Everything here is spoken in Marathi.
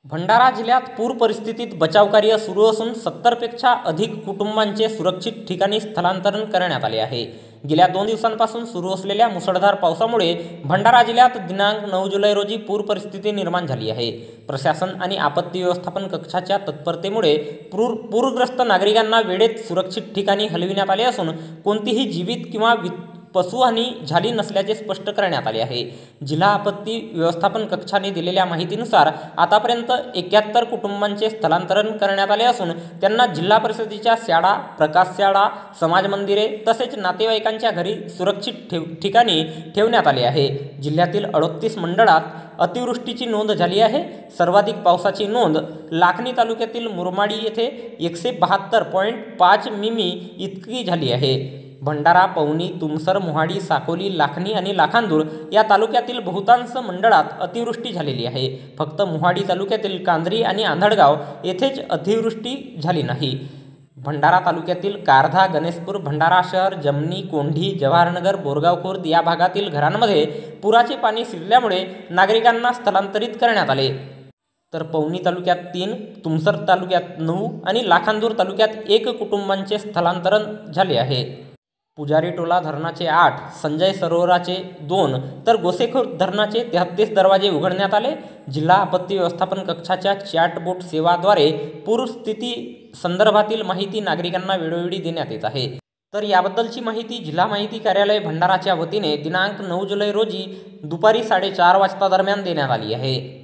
भंडारा जिल्ह्यात पूर परिस्थितीत बचावकार्य सुरू असून 70पेक्षा अधिक कुटुंबांचे सुरक्षित ठिकाणी स्थलांतरण करण्यात आले आहे। गेल्या 2 दिवसांपासून सुरू असलेल्या मुसळधार पावसामुळे भंडारा जिल्ह्यात दिनांक 9 जुलै रोजी पूर परिस्थिती निर्माण झाली आहे। प्रशासन आणि आपत्ती व्यवस्थापन कक्षाच्या तत्परतेमुळे पूरग्रस्त नागरिकांना वेळेत सुरक्षित ठिकाणी हलविण्यात आले असून कोणतीही जीवित किंवा पशुहानी झाली नसल्याचे स्पष्ट करण्यात आले आहे। जिल्हा आपत्ती व्यवस्थापन कक्षाने दिलेल्या माहितीनुसार आतापर्यंत 71 कुटुंबांचे स्थलांतरण करण्यात आले असून त्यांना जिल्हा परिषदेच्या शाळा, प्रकाशशाळा, समाज मंदिरे तसेच नातेवाईकांच्या घरी सुरक्षित ठिकाणी ठेवण्यात आले आहे। जिल्ह्यातील 38 मंडळात अतिवृष्टीची नोंद झाली आहे। सर्वाधिक पावसाची नोंद लाखनी तालुक्यातील मुरमाडी येथे 172.5 मिमी इतकी झाली आहे। भंडारा, पवनी, तुमसर, मोहाडी, साकोली, लाखनी आणि लाखांदूर या तालुक्यातील बहुतांश मंडळात अतिवृष्टी झालेली आहे। फक्त मोहाडी तालुक्यातील कांद्री आणि आंधळगाव येथेच अतिवृष्टी झाली नाही। भंडारा तालुक्यातील कारधा, गणेशपूर, भंडारा शहर, जमनी, कोंढी, जवाहरनगर, बोरगाव खुर्द या भागातील घरांमध्ये पुराचे पाणी शिरल्यामुळे नागरिकांना स्थलांतरित करण्यात आले। तर पवनी तालुक्यात 3, तुमसर तालुक्यात 9 आणि लाखांदूर तालुक्यात 1 कुटुंबांचे स्थलांतरण झाले आहे। पुजारी टोला धरणाचे 8, संजय सरोवराचे 2 तर गोसेखुर्द धरणाचे 33 दरवाजे उघडण्यात आले। जिल्हा आपत्ती व्यवस्थापन कक्षाच्या चॅटबोट सेवाद्वारे पूरस्थिती संदर्भातील माहिती नागरिकांना वेळोवेळी देण्यात येत आहे। तर याबद्दलची माहिती जिल्हा माहिती कार्यालय भंडाराच्या वतीने दिनांक 9 जुलै रोजी दुपारी 4:30 वाजता दरम्यान देण्यात आली आहे।